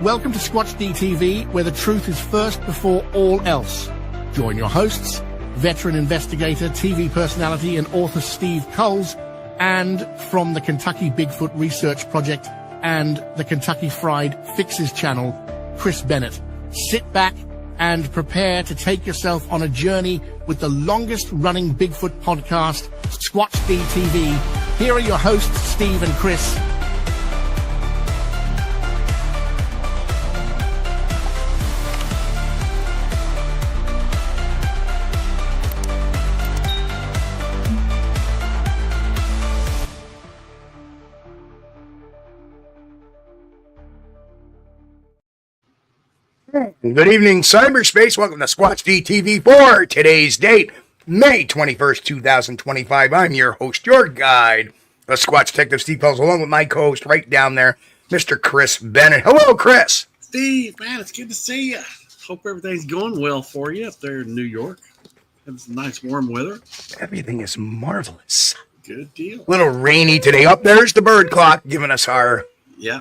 Welcome to Squatch-D where the truth is first before all else. Join your hosts, veteran investigator, TV personality, and author Steve Kulls, and from the Kentucky Bigfoot Research Project and the Kentucky Fried Fixes channel, Chris Bennett. Sit back and prepare to take yourself on a journey with the longest-running Bigfoot podcast, Squatch-D. Here are your hosts, Steve and Chris. Good evening, cyberspace. Welcome to Squatch-D for today's date, May 21st, 2025. I'm your host, your guide, the Squatch Detective, Steve Kulls, along with my co-host right down there, Mr. Chris Bennett. Hello, Chris. Steve, man, it's good to see you. Hope everything's going well for you up there in New York. Having some nice warm weather. Everything is marvelous. Good deal. A little rainy today. Up there's the bird clock giving us our... Yeah.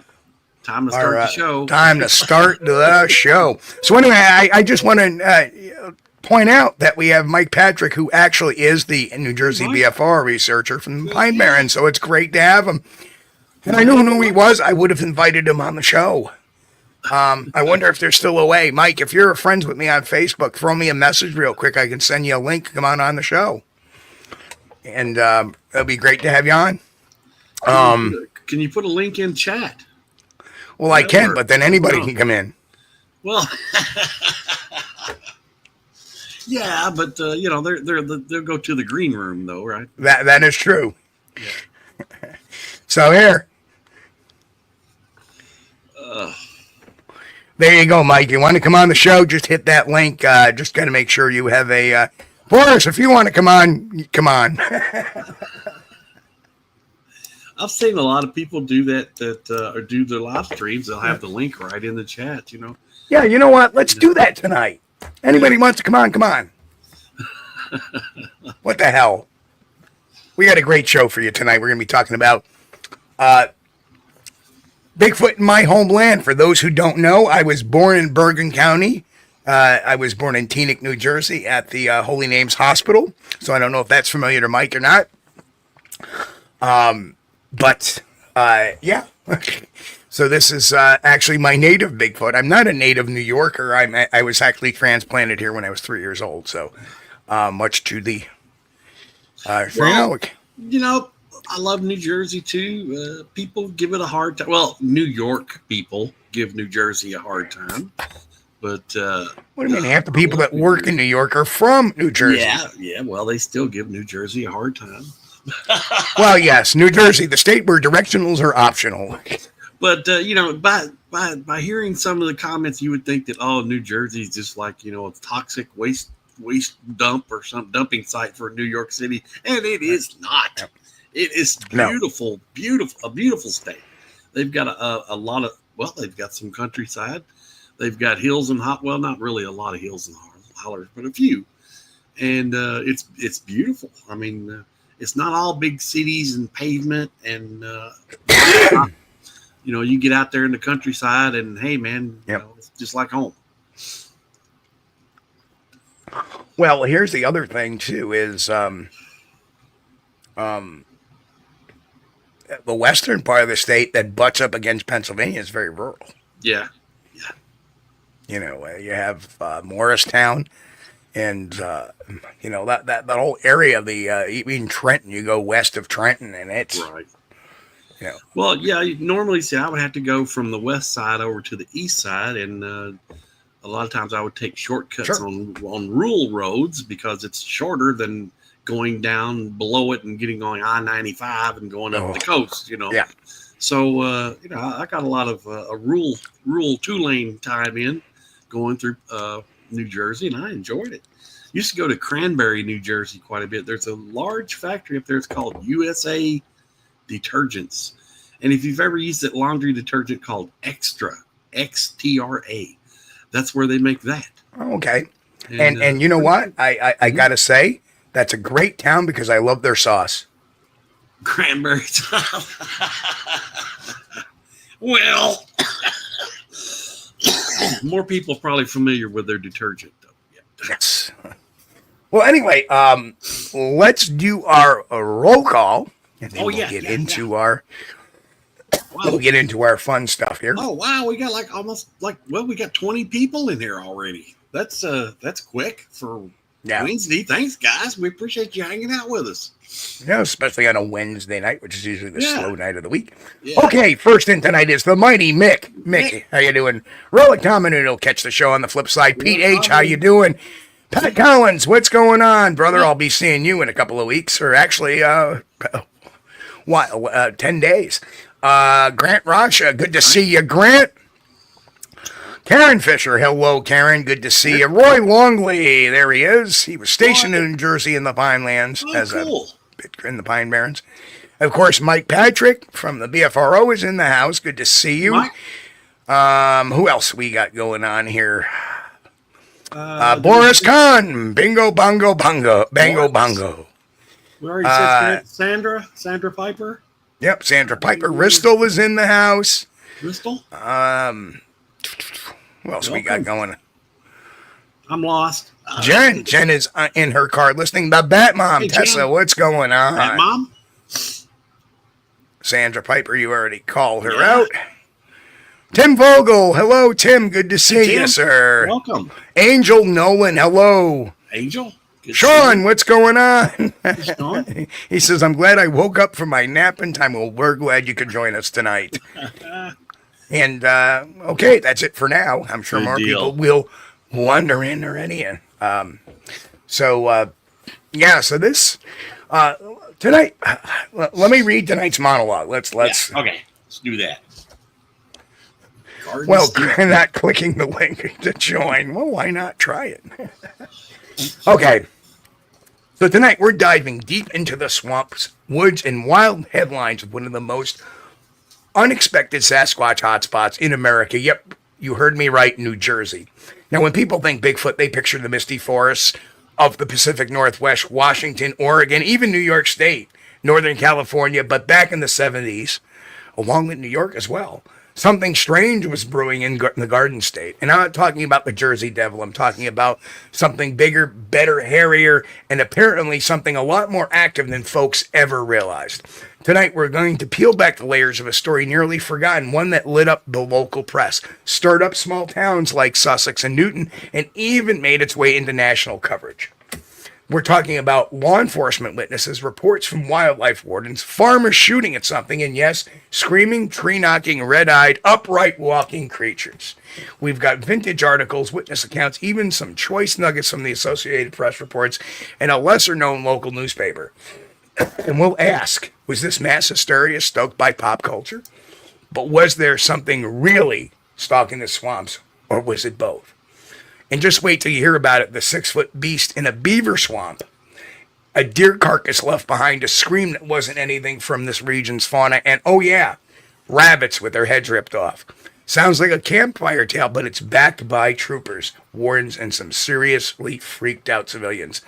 Time to start the show. Time to start the show. So anyway, I just want to point out that we have Mike Patrick, who actually is the New Jersey BFR researcher from Pine Barrens, so it's great to have him. And I knew who he was. I would have invited him on the show. I wonder if they're still away. Mike, if you're friends with me on Facebook, throw me a message real quick. I can send you a link. Come on the show. And it'll be great to have you on. Can you put a link in chat? Well, I can, but then anybody can come in. Well, yeah, but they'll go to the green room though, right? That is true. Yeah. So here, there you go, Mike. You want to come on the show? Just hit that link. Just got to make sure you have a. Boris, if you want to come on, come on. I've seen a lot of people do that or do their live streams. They'll have the link right in the chat, Yeah, you know what? Let's do that tonight. Anybody wants to come on, come on. What the hell? We got a great show for you tonight. We're going to be talking about Bigfoot in my homeland. For those who don't know, I was born in Bergen County. I was born in Teaneck, New Jersey at the Holy Names Hospital. So I don't know if that's familiar to Mike or not. But, yeah. So this is actually my native Bigfoot. I'm not a native New Yorker. I was actually transplanted here when I was 3 years old. So much to the... I love New Jersey, too. People give it a hard time. Well, New York people give New Jersey a hard time. But... what do you mean? Half the people that work in New York are from New Jersey. Yeah. Well, they still give New Jersey a hard time. Well, yes, New Jersey, the state where directionals are optional. But by hearing some of the comments, you would think that New Jersey is just like a toxic waste dump or some dumping site for New York City, and it is not. It is beautiful, a beautiful state. They've got a lot of they've got some countryside, they've got hills and not really a lot of hills and hollers, but a few, and it's beautiful. I mean. It's not all big cities and pavement and, you get out there in the countryside and, hey, man, it's just like home. Well, here's the other thing, too, is the western part of the state that butts up against Pennsylvania is very rural. Yeah. You have Morristown. And, that whole area of even Trenton, you go west of Trenton and it's right. Well, yeah, you normally see I would have to go from the west side over to the east side. And a lot of times I would take shortcuts on rural roads because it's shorter than going down below it and getting on I-95 and going up the coast, Yeah. So, I got a lot of a rural 2-lane time in going through New Jersey, and I enjoyed it. Used to go to Cranberry, New Jersey quite a bit. There's a large factory up there. It's called USA Detergents. And if you've ever used that laundry detergent called Extra, XTRA, that's where they make that. Okay. And you know what? I got to say, that's a great town because I love their sauce. Cranberry sauce. Well, More people probably familiar with their detergent, though. Yeah. Yes. Well, anyway, let's do our roll call, and then we'll get into our fun stuff here. Oh wow, we got we got 20 people in here already. That's quick for Wednesday. Thanks, guys. We appreciate you hanging out with us. Yeah, especially on a Wednesday night, which is usually the slow night of the week. Yeah. Okay, first in tonight is the mighty Mick. Mick, how you doing? Relic Dominant will catch the show on the flip side. Pete H, how you doing? Pat Collins, what's going on, brother? I'll be seeing you in a couple of weeks, or actually, 10 days. Grant Rocha, good to see you, Grant. Karen Fisher, hello, Karen. Good to see you. Roy Longley, there he is. He was stationed in New Jersey in the Pinelands in the Pine Barrens. Of course, Mike Patrick from the BFRO is in the house. Good to see you. Mike? Who else we got going on here? Boris Kahn, bingo, bongo, bongo, bango, bongo. We already said Sandra Piper. Yep, Sandra Piper. Ristel is in the house. Ristel? Who else we got going? I'm lost. Jen is in her car listening. The Bat Mom, hey, Tessa, Jen. What's going on? Bat Mom? Sandra Piper, you already called her out. Tim Vogel, hello, Tim. Good to see you, sir. Welcome. Angel Nolan, hello. Angel? Sean, what's going on? He says, I'm glad I woke up from my nap in time. Well, we're glad you could join us tonight. And, okay, that's it for now. I'm sure more people will wander in already. So this, tonight, let me read tonight's monologue. Let's okay, let's do that. Well, not clicking the link to join. Well, why not try it? Okay. So tonight we're diving deep into the swamps, woods, and wild headlines of one of the most unexpected Sasquatch hotspots in America. Yep, you heard me right, New Jersey. Now, when people think Bigfoot, they picture the misty forests of the Pacific Northwest, Washington, Oregon, even New York State, Northern California. But back in the 70s, along with New York as well, something strange was brewing in the Garden State. And I'm not talking about the Jersey Devil. I'm talking about something bigger, better, hairier, and apparently something a lot more active than folks ever realized. Tonight, we're going to peel back the layers of a story nearly forgotten, one that lit up the local press, stirred up small towns like Sussex and Newton, and even made its way into national coverage. We're talking about law enforcement witnesses, reports from wildlife wardens, farmers shooting at something, and yes, screaming, tree-knocking, red-eyed, upright walking creatures. We've got vintage articles, witness accounts, even some choice nuggets from the Associated Press reports, and a lesser-known local newspaper. And we'll ask, was this mass hysteria stoked by pop culture? But was there something really stalking the swamps, or was it both? And just wait till you hear about it, the 6-foot beast in a beaver swamp. A deer carcass left behind to scream that wasn't anything from this region's fauna. And oh yeah, rabbits with their heads ripped off. Sounds like a campfire tale, but it's backed by troopers, wardens, and some seriously freaked out civilians.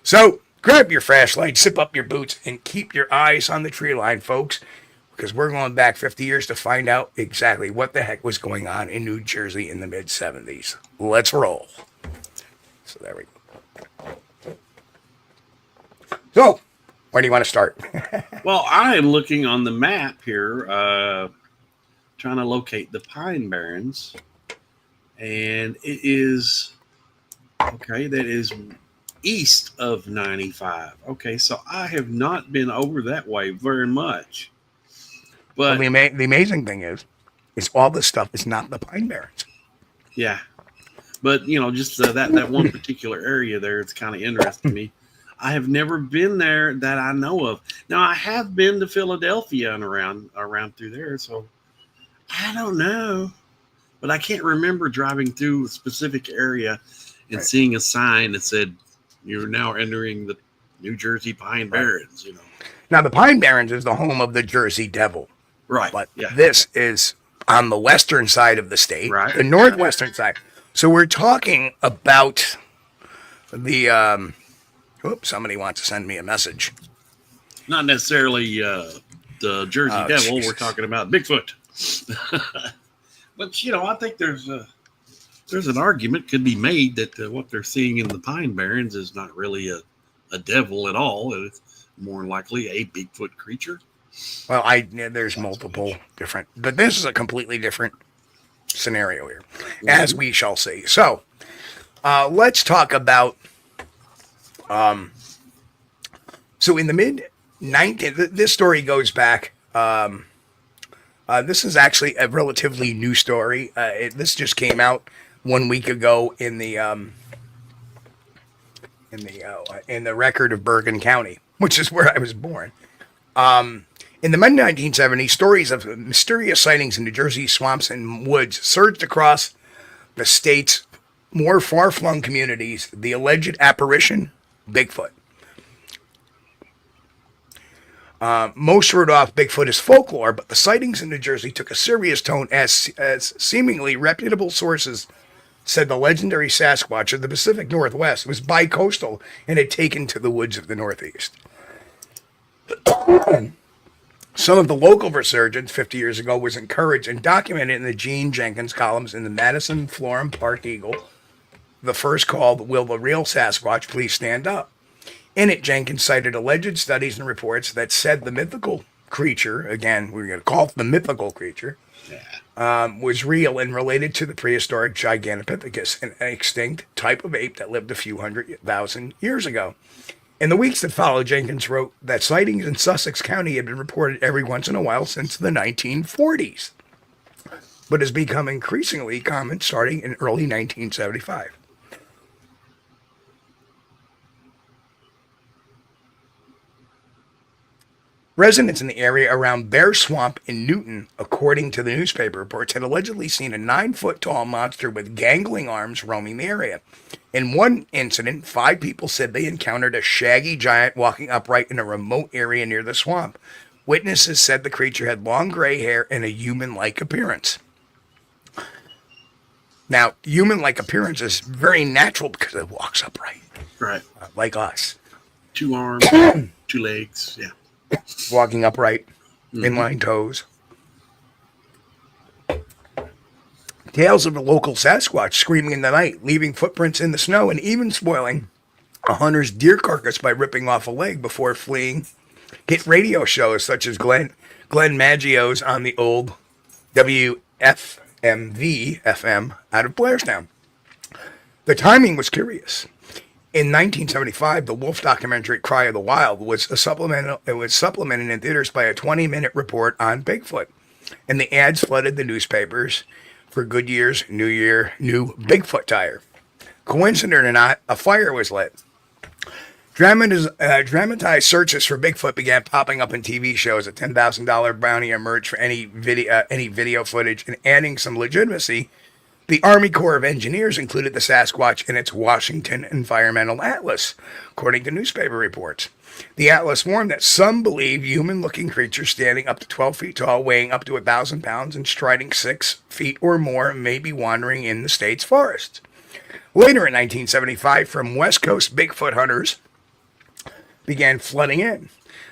So grab your flashlight, zip up your boots, and keep your eyes on the tree line, folks. Because we're going back 50 years to find out exactly what the heck was going on in New Jersey in the mid-70s. Let's roll. So there we go. So, where do you want to start? Well, I am looking on the map here, trying to locate the Pine Barrens. And it is, okay, that is east of 95. Okay, so I have not been over that way very much. But well, the amazing thing is all this stuff is not the Pine Barrens. Yeah. But, just that one particular area there, it's kind of interesting to me. I have never been there that I know of. Now, I have been to Philadelphia and around through there, so I don't know. But I can't remember driving through a specific area and seeing a sign that said, you're now entering the New Jersey Pine Barrens, Now, the Pine Barrens is the home of the Jersey Devil. Right. But this is on the western side of the state, right. The northwestern side. So we're talking about the, somebody wants to send me a message. Not necessarily the Jersey Devil. Jesus. We're talking about Bigfoot. But, I think there's there's an argument could be made that what they're seeing in the Pine Barrens is not really a devil at all. It's more likely a Bigfoot creature. Well, there's multiple different, but this is a completely different scenario here, as we shall see. So, let's talk about. So in the mid-19th, this story goes back. This is actually a relatively new story. This just came out 1 week ago in the record of Bergen County, which is where I was born. In the mid-1970s, stories of mysterious sightings in New Jersey swamps and woods surged across the state's more far-flung communities. The alleged apparition, Bigfoot. Most wrote off Bigfoot as folklore, but the sightings in New Jersey took a serious tone as seemingly reputable sources said the legendary Sasquatch of the Pacific Northwest was bicoastal and had taken to the woods of the Northeast. Some of the local resurgence 50 years ago was encouraged and documented in the Gene Jenkins columns in the Madison Florham Park Eagle, the first called Will the Real Sasquatch Please Stand Up? In it, Jenkins cited alleged studies and reports that said the mythical creature, again, we're going to call it the mythical creature, was real and related to the prehistoric Gigantopithecus, an extinct type of ape that lived a few 100,000 years ago. In the weeks that followed, Jenkins wrote that sightings in Sussex County had been reported every once in a while since the 1940s, but has become increasingly common starting in early 1975. Residents in the area around Bear Swamp in Newton, according to the newspaper reports, had allegedly seen a 9-foot-tall monster with gangling arms roaming the area. In one incident, 5 people said they encountered a shaggy giant walking upright in a remote area near the swamp. Witnesses said the creature had long gray hair and a human-like appearance. Now, human-like appearance is very natural because it walks upright. Right. Like us. 2 arms, 2 legs, yeah. Walking upright, inline toes. Tales of the local Sasquatch screaming in the night, leaving footprints in the snow, and even spoiling a hunter's deer carcass by ripping off a leg before fleeing. Hit radio shows such as Glenn Maggio's on the old WFMV FM out of Blairstown. The timing was curious. In 1975, the wolf documentary Cry of the Wild was supplemented in theaters by a 20-minute report on Bigfoot, and the ads flooded the newspapers for Goodyear's new Bigfoot tire. Coincident or not, a fire was lit. Dramatized searches for Bigfoot began popping up in TV shows. A $10,000 bounty emerged for any video footage, and adding some legitimacy, the Army Corps of Engineers included the Sasquatch in its Washington Environmental Atlas, according to newspaper reports. The atlas warned that some believe human-looking creatures standing up to 12 feet tall, weighing up to 1,000 pounds, and striding 6 feet or more may be wandering in the state's forests. Later in 1975, from West Coast Bigfoot hunters began flooding in.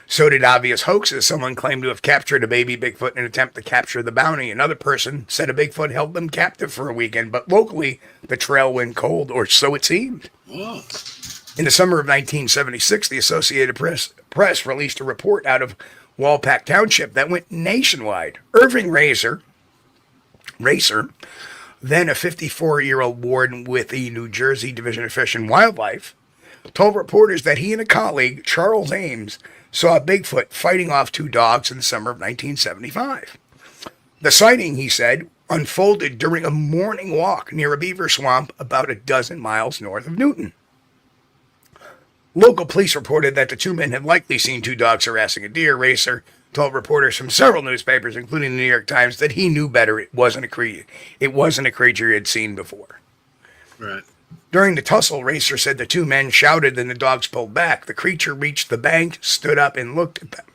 So did obvious hoaxes. Someone claimed to have captured a baby Bigfoot in an attempt to capture the bounty. Another person said a Bigfoot held them captive for a weekend, but locally, the trail went cold, or so it seemed. Oh. In the summer of 1976, the Associated Press released a report out of Walpack Township that went nationwide. Irving Racer, then a 54-year-old warden with the New Jersey Division of Fish and Wildlife, told reporters that he and a colleague, Charles Ames, saw a Bigfoot fighting off 2 dogs in the summer of 1975. The sighting, he said, unfolded during a morning walk near a beaver swamp about a dozen miles north of Newton. Local police reported that the 2 men had likely seen 2 dogs harassing a deer. Racer told reporters from several newspapers, including the New York Times, that he knew better. It wasn't a creature he had seen before. Right. During the tussle, Racer said the 2 men shouted and the dogs pulled back. The creature reached the bank, stood up, and looked at them.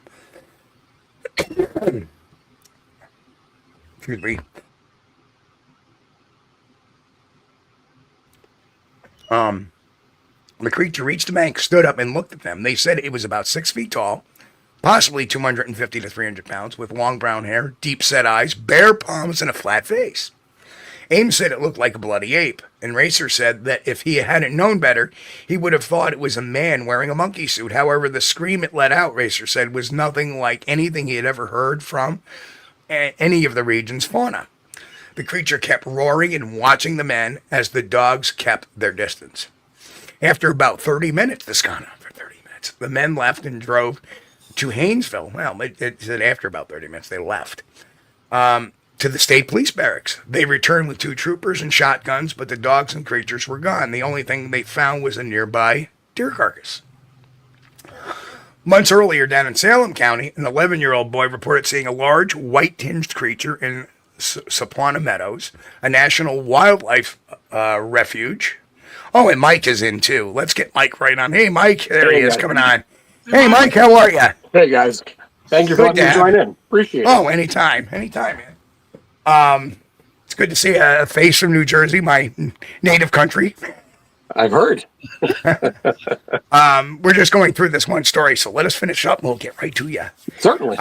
Excuse me. The creature reached the bank, stood up, and looked at them. They said it was about 6 feet tall, possibly 250 to 300 pounds, with long brown hair, deep-set eyes, bare palms, and a flat face. Ames said it looked like a bloody ape, and Racer said that if he hadn't known better, he would have thought it was a man wearing a monkey suit. However, the scream it let out, Racer said, was nothing like anything he had ever heard from any of the region's fauna. The creature kept roaring and watching the men as the dogs kept their distance. After about 30 minutes, this gone on for 30 minutes, the men left and drove to Haynesville. Well, it said after about 30 minutes, they left. To the state police barracks. They returned with 2 troopers and shotguns, but the dogs and creatures were gone. The only thing they found was a nearby deer carcass. Months earlier, down in Salem County, an 11-year-old boy reported seeing a large white-tinged creature in Sapwana Meadows, a national wildlife refuge. Oh, and Mike is in too. Let's get Mike right on. Hey, Mike. There he is, coming on. Hey, Mike, how are you? Hey, guys. Thank you for letting me join in. Appreciate it. Oh, anytime, man. It's good to see a face from New Jersey, my native country. I've heard. We're just going through this one story, so let us finish up and we'll get right to you. Certainly.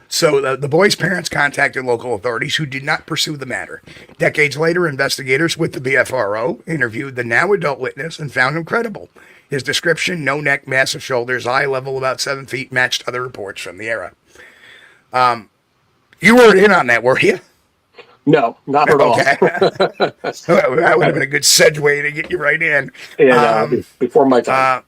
So the boy's parents contacted local authorities who did not pursue the matter. Decades later, investigators with the BFRO interviewed the now adult witness and found him credible. His description, no neck, massive shoulders, eye level about 7 feet, matched other reports from the era. You weren't in on that, were you? No, not at all. That would have been a good segue to get you right in. Yeah, before my time.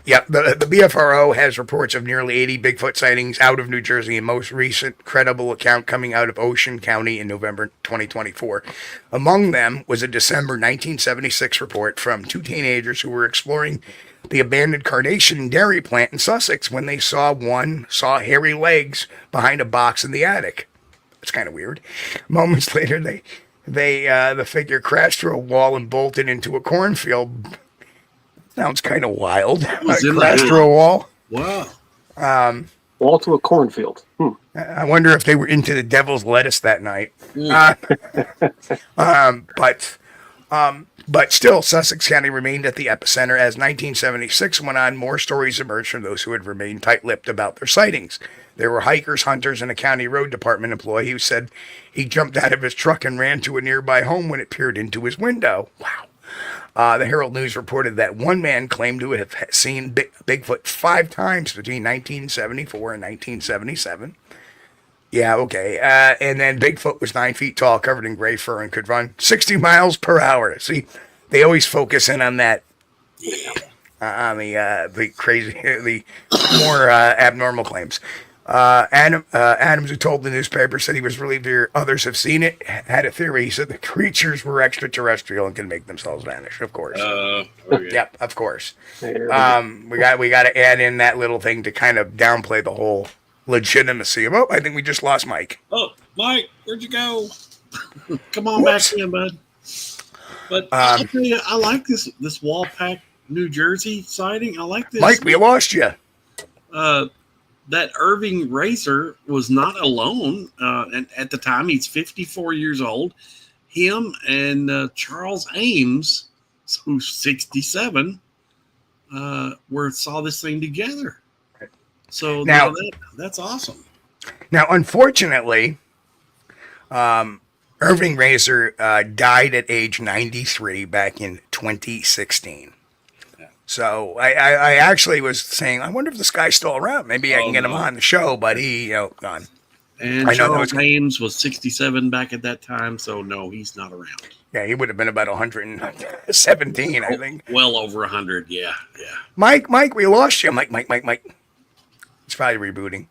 The BFRO has reports of nearly 80 Bigfoot sightings out of New Jersey, and most recent credible account coming out of Ocean County in November 2024. Among them was a December 1976 report from 2 teenagers who were exploring the abandoned carnation dairy plant in Sussex when they saw hairy legs behind a box in the attic. It's kind of weird. Moments later, the figure crashed through a wall and bolted into a cornfield. Sounds kind of wild. Crashed through a wall. Wow. Wall to a cornfield. I wonder if they were into the devil's lettuce that night. But still, Sussex County remained at the epicenter. As 1976 went on, more stories emerged from those who had remained tight-lipped about their sightings. There were hikers, hunters, and a county road department employee who said he jumped out of his truck and ran to a nearby home when it peered into his window. Wow. The Herald News reported that one man claimed to have seen Bigfoot 5 times between 1974 and 1977. Yeah, okay. And then Bigfoot was 9 feet tall, covered in gray fur, and could run 60 miles per hour. See, they always focus in on that, on the crazy, the more abnormal claims. Adams, who told the newspaper, said he was relieved to hear others have seen it, had a theory. He said the creatures were extraterrestrial and can make themselves vanish, of course. Okay. Yep, of course. We got to add in that little thing to kind of downplay the whole legitimacy of, I think we just lost Mike. Oh, Mike, where'd you go? Come on back in, bud. But I'll tell you, I like this Walpack, New Jersey sighting. I like this. Mike, we lost you. That Irving Racer was not alone. And at the time, he's 54 years old. Him and Charles Ames, who's 67, saw this thing together. So now that's awesome. Now, unfortunately, Irving Racer died at age 93 back in 2016. So I actually was saying, I wonder if this guy's still around. Maybe I can get him on the show, but he, gone. And Charles Ames was 67 back at that time, so no, he's not around. Yeah, he would have been about 117, I think. Well over 100, yeah. Mike, we lost you. Mike. It's probably rebooting.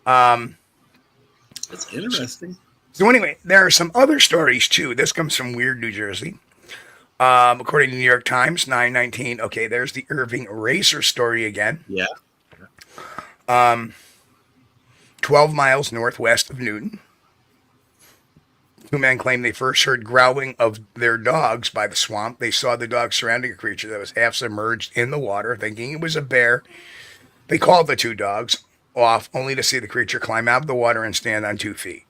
That's interesting. So anyway, there are some other stories, too. This comes from Weird, New Jersey. According to the New York Times, 9/19. Okay, there's the Irving Racer story again. Yeah. 12 miles northwest of Newton. 2 men claim they first heard growling of their dogs by the swamp. They saw the dogs surrounding a creature that was half submerged in the water, thinking it was a bear. They called the 2 dogs off, only to see the creature climb out of the water and stand on 2 feet.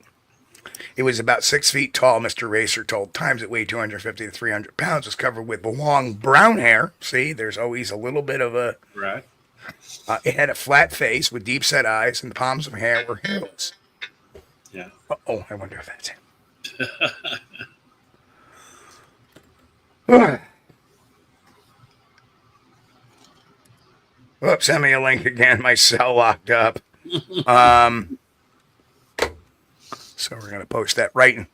It was about 6 feet tall, Mr. Racer told Times. It weighed 250 to 300 pounds, was covered with long brown hair. See, there's always a little bit of a... Right. It had a flat face with deep-set eyes, and the palms of hair were hairless. Yeah. Oh, I wonder if that's him. Whoops, send me a link again. My cell locked up. So we're going to post that right in.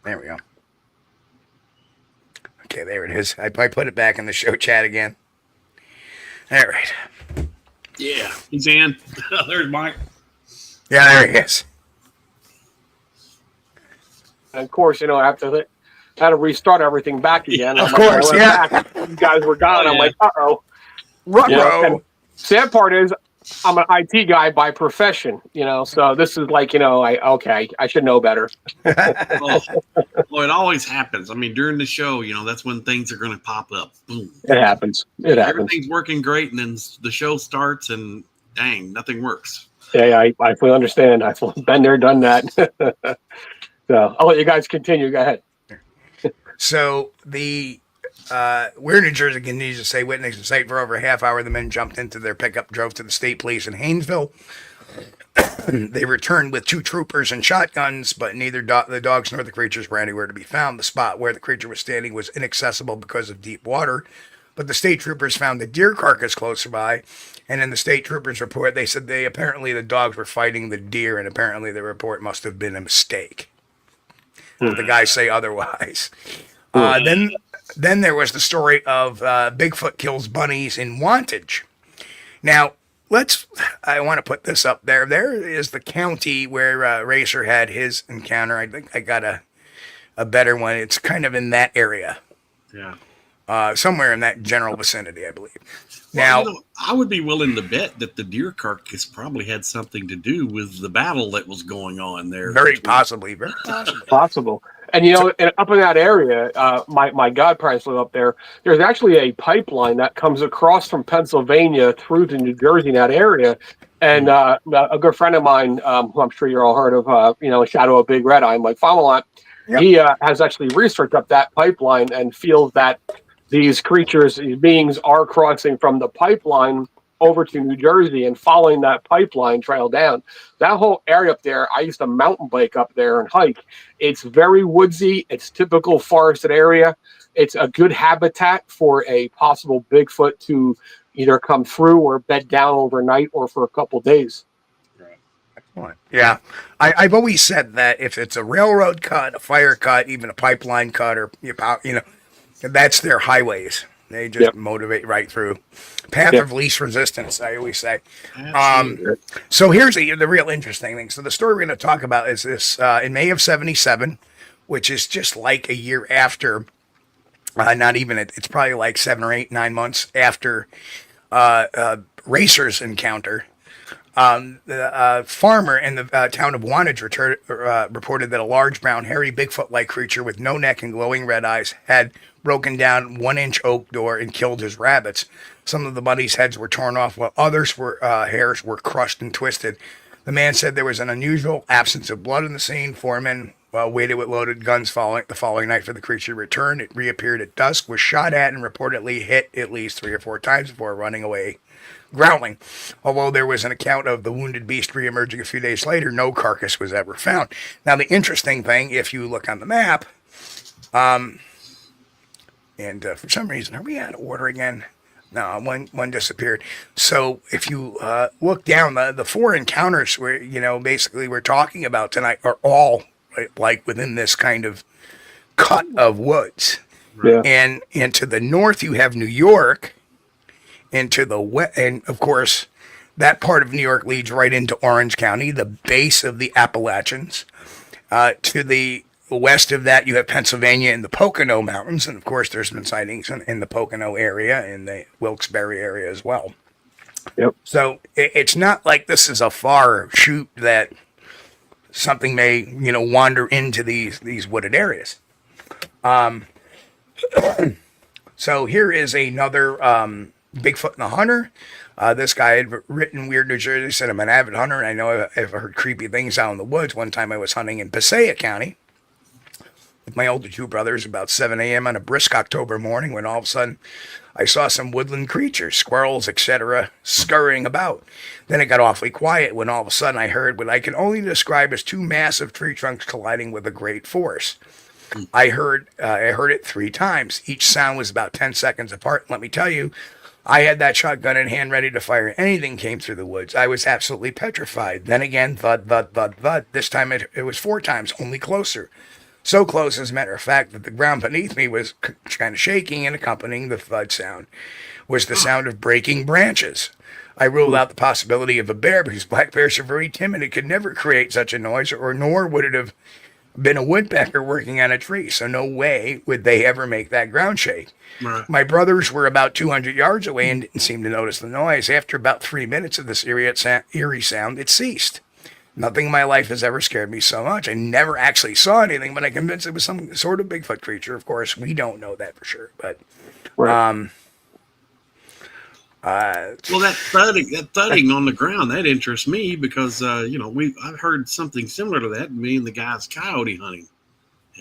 There we go. Okay, there it is. I put it back in the show chat again. All right. Yeah, he's in. There's Mike. Yeah, there he is. And of course, you know, after had to restart everything back again. Of course, yeah. Back, you guys were gone. I'm like, uh-oh. Ruh-roh. Sad part is, I'm an IT guy by profession, you know, so this is like, you know, I should know better. Well, it always happens. I mean, during the show, you know, that's when things are going to pop up. Boom. It happens. It happens. Everything's working great, and then the show starts, and dang, nothing works. Yeah, I fully understand. I've been there, done that. So I'll let you guys continue. Go ahead. So we're in New Jersey, continues to say, witnessing the site for over a half hour. The men jumped into their pickup, drove to the state police in Haynesville. They returned with 2 troopers and shotguns, but neither the dogs nor the creatures were anywhere to be found. The spot where the creature was standing was inaccessible because of deep water, but the state troopers found the deer carcass closer by, and in the state troopers' report, they said apparently the dogs were fighting the deer, and apparently the report must have been a mistake. The guys say otherwise. Then there was the story of Bigfoot kills bunnies in Wantage. Now, I want to put this up there. There is the county where Racer had his encounter. I think I got a better one. It's kind of in that area. Yeah. Somewhere in that general vicinity, I believe. Well, Now, you know, I would be willing to bet that the deer carcass probably had something to do with the battle that was going on there. very possibly. Possible. And, you know, up in that area, my godparents live up there. There's actually a pipeline that comes across from Pennsylvania through to New Jersey in that area. And a good friend of mine, who I'm sure you're all heard of, you know, Shadow of Big Red Eye, Mike Famalot, yep. He has actually researched up that pipeline and feels that these creatures, these beings are crossing from the pipeline over to New Jersey and following that pipeline trail down. That whole area up there, I used to mountain bike up there and hike. It's very woodsy. It's typical forested area. It's a good habitat for a possible Bigfoot to either come through or bed down overnight or for a couple days. Yeah. I've always said that if it's a railroad cut, a fire cut, even a pipeline cut, or, you know, that's their highways. They just motivate right through. Path of least resistance, I always say. So here's the real interesting thing. So the story we're going to talk about is this in May of 1977, which is just like a year after, not even, it's probably like 7 or 8, 9 months after Racer's encounter. The farmer in the town of Wantage reported that a large brown hairy Bigfoot-like creature with no neck and glowing red eyes had broken down 1-inch oak door and killed his rabbits. Some of the bunnies' heads were torn off, while others' hairs were crushed and twisted. The man said there was an unusual absence of blood in the scene. Foremen waited with loaded guns the following night for the creature to return. It reappeared at dusk, was shot at, and reportedly hit at least 3 or 4 times before running away, growling. Although there was an account of the wounded beast reemerging a few days later, no carcass was ever found. Now, the interesting thing, if you look on the map, and for some reason, are we out of order again? No, one disappeared. So if you look down, the 4 encounters where, you know, basically we're talking about tonight are all like within this kind of cut of woods. Yeah. And to the north, you have New York. And to the west, and of course, that part of New York leads right into Orange County, the base of the Appalachians. To the west of that, you have Pennsylvania and the Pocono Mountains. And of course, there's been sightings in the Pocono area, in the Wilkes-Barre area as well. Yep. So it's not like this is a far shoot that something may, you know, wander into these wooded areas. So here is another Bigfoot and the Hunter. This guy had written Weird New Jersey, said I'm an avid hunter, and I know I've heard creepy things out in the woods. One time I was hunting in Passaic County, with my older two brothers about 7 a.m. on a brisk October morning when all of a sudden I saw some woodland creatures, squirrels, etc., scurrying about. Then it got awfully quiet when all of a sudden I heard what I can only describe as two massive tree trunks colliding with a great force. I heard it 3 times. Each sound was about 10 seconds apart. Let me tell you, I had that shotgun in hand ready to fire. Anything came through the woods. I was absolutely petrified. Then again, thud, thud, thud, thud. This time it was 4 times, only closer. So close, as a matter of fact, that the ground beneath me was kind of shaking, and accompanying the thud sound was the sound of breaking branches. I ruled out the possibility of a bear because black bears are very timid and could never create such a noise, nor would it have been a woodpecker working on a tree, so no way would they ever make that ground shake. Right. My brothers were about 200 yards away and didn't seem to notice the noise. After about 3 minutes of this eerie sound, it ceased. Nothing in my life has ever scared me so much. I never actually saw anything, but I'm convinced it was some sort of Bigfoot creature. Of course, we don't know that for sure, but Right. Well, that thudding on the ground, that interests me because I've heard something similar to that. Me and the guys coyote hunting,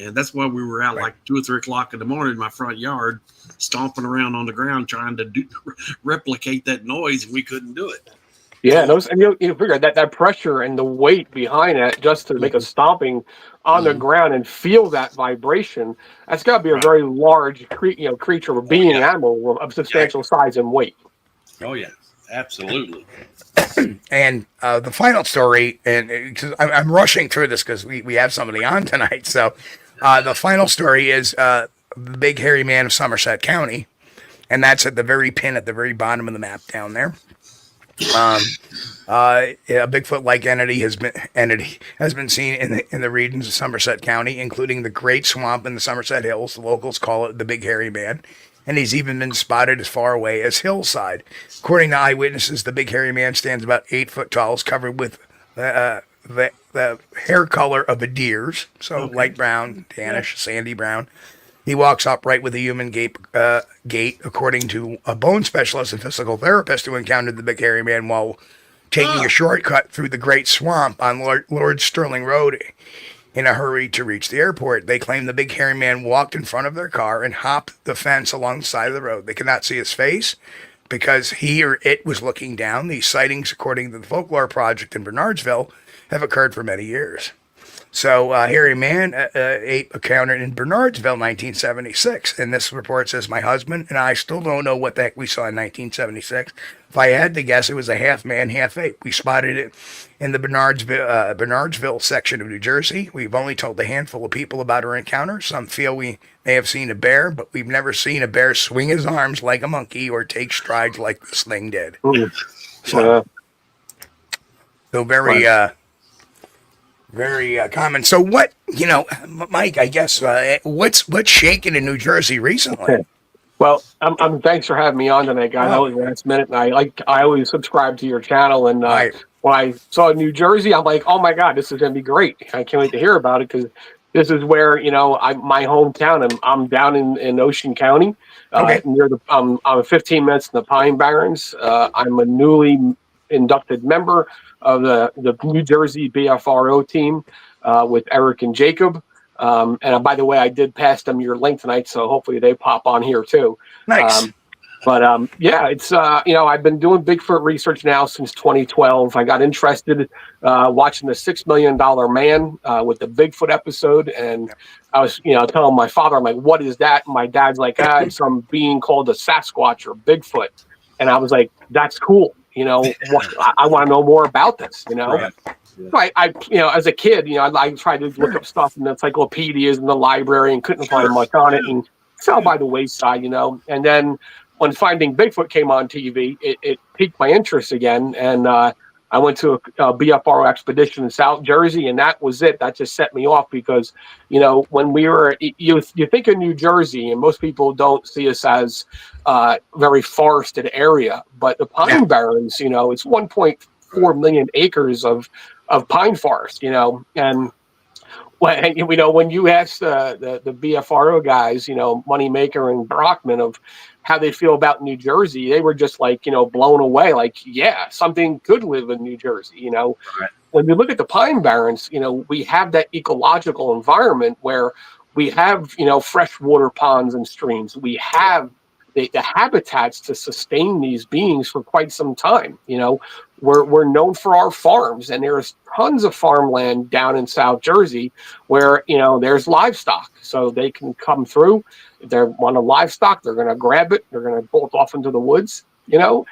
and that's why we were out like 2 or 3 o'clock in the morning in my front yard, stomping around on the ground trying to replicate that noise, and we couldn't do it. Yeah, and you figure that pressure and the weight behind it just to make a stomping on the ground and feel that vibration. That's got to be a very large creature or being animal of substantial size and weight. Oh yeah, absolutely. And the final story, and because I'm rushing through this because we have somebody on tonight, so the final story is the big hairy man of Somerset County, and that's at the very bottom of the map down there. A Bigfoot-like entity has been seen in the regions of Somerset County, including the Great Swamp and the Somerset Hills. The locals call it the Big Hairy Man, and he's even been spotted as far away as Hillside. According to eyewitnesses, the Big Hairy Man stands about 8 foot tall, is covered with the hair color of a deer's, so light brown, tannish, sandy brown. He walks upright with a human gait, according to a bone specialist and physical therapist who encountered the Big Hairy Man while taking a shortcut through the Great Swamp on Lord Sterling Road in a hurry to reach the airport. They claim the Big Hairy Man walked in front of their car and hopped the fence along the side of the road. They could not see his face because he or it was looking down. These sightings, according to the Folklore Project in Bernardsville, have occurred for many years. So, hairy man ape encountered in Bernardsville, 1976. And this report says, my husband and I still don't know what the heck we saw in 1976. If I had to guess, it was a half man, half ape. We spotted it in the Bernardsville section of New Jersey. We've only told a handful of people about our encounter. Some feel we may have seen a bear, but we've never seen a bear swing his arms like a monkey or take strides like this thing did. So very common. So what, Mike, I guess, what's shaking in New Jersey recently? Well, I'm thanks for having me on tonight, guys. That was last minute, and I always subscribe to your channel, and when I saw New Jersey, I'm like, oh my God, this is going to be great. I can't wait to hear about it because this is where, my hometown, and I'm down in Ocean County, near I'm 15 minutes in the Pine Barrens. I'm a newly inducted member of the New Jersey BFRO team with Eric and Jacob. And by the way, I did pass them your link tonight, so hopefully they pop on here too. Nice. It's I've been doing Bigfoot research now since 2012. I got interested watching the $6 Million Man with the Bigfoot episode, and I was telling my father, I'm like, what is that? And my dad's like, it's some being called a Sasquatch or Bigfoot, and I was like, that's cool. I want to know more about this. Right. So I as a kid, I tried to look up stuff in the encyclopedias in the library and couldn't find much on it, and fell by the wayside. And then when Finding Bigfoot came on TV, it piqued my interest again, and I went to a BFRO expedition in South Jersey, and that was it. That just set me off because, when we were, you think of New Jersey, and most people don't see us as very forested area, but the Pine Barrens, it's 1.4 million acres of pine forest, and when you ask the BFRO guys, Moneymaker and Brockman, of how they feel about New Jersey, they were just like, blown away. Like, yeah, something could live in New Jersey. Right. When we look at the Pine Barrens, we have that ecological environment where We have, freshwater ponds and streams. We have the habitats to sustain these beings for quite some time. We're known for our farms, and there's tons of farmland down in South Jersey where, there's livestock. So they can come through. If they want a livestock, they're going to grab it. They're going to bolt off into the woods, And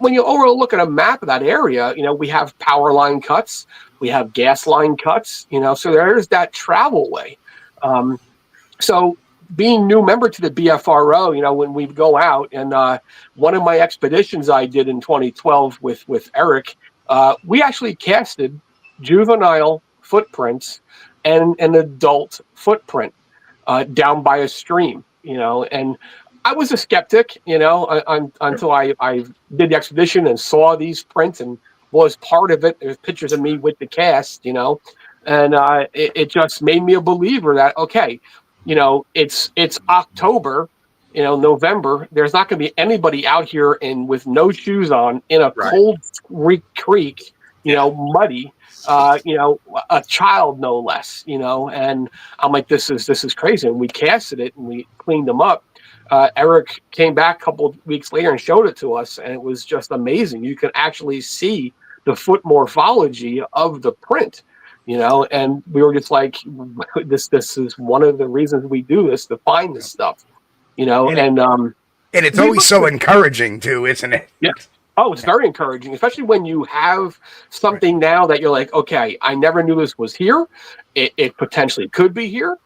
when you overlook at a map of that area, we have power line cuts, we have gas line cuts, so there's that travel way. So being new member to the BFRO, when we go out, and one of my expeditions I did in 2012 with Eric, we actually casted juvenile footprints and an adult footprint down by a stream, and I was a skeptic, until I did the expedition and saw these prints and was part of it. There's pictures of me with the cast, and it just made me a believer that, okay, it's October, November. There's not going to be anybody out here with no shoes on in a cold creek, muddy, a child no less, and I'm like, this is crazy. And we casted it and we cleaned them up. Eric came back a couple of weeks later and showed it to us, and it was just amazing. You can actually see the foot morphology of the print. And we were just like, this is one of the reasons we do this, to find this stuff, and it's always so encouraging too, isn't it? Yeah. Oh, it's very encouraging, especially when you have something now that you're like, okay, I never knew this was here. It potentially could be here.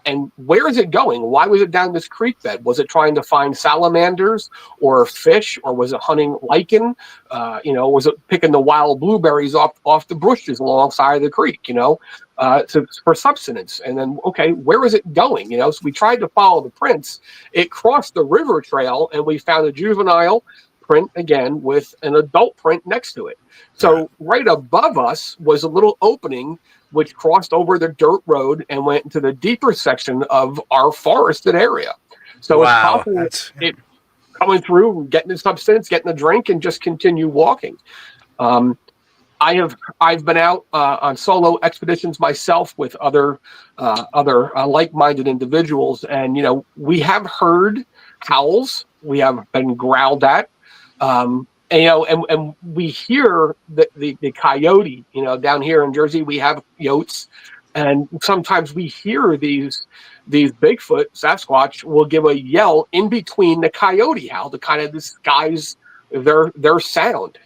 And where is it going? Why was it down this creek bed? Was it trying to find salamanders or fish, or was it hunting lichen? Was it picking the wild blueberries off the bushes alongside the creek, for subsistence? And then, okay, where is it going? So we tried to follow the prints. It crossed the river trail, and we found a juvenile print again with an adult print next to it. So right above us was a little opening which crossed over the dirt road and went into the deeper section of our forested area. So it's possible it coming through, getting the substance, getting a drink, and just continue walking. I've been out on solo expeditions myself with other like-minded individuals, and we have heard howls, we have been growled at. And we hear the coyote, down here in Jersey, we have yotes, and sometimes we hear these Bigfoot, Sasquatch will give a yell in between the coyote howl to kind of disguise their sound,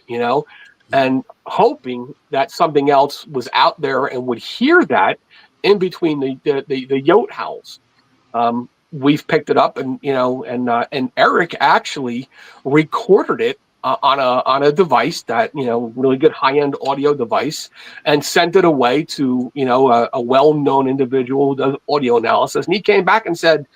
and hoping that something else was out there and would hear that in between the yote howls. We've picked it up, and and Eric actually recorded it on a device that, really good high-end audio device, and sent it away to, a well-known individual who does audio analysis. And he came back and said,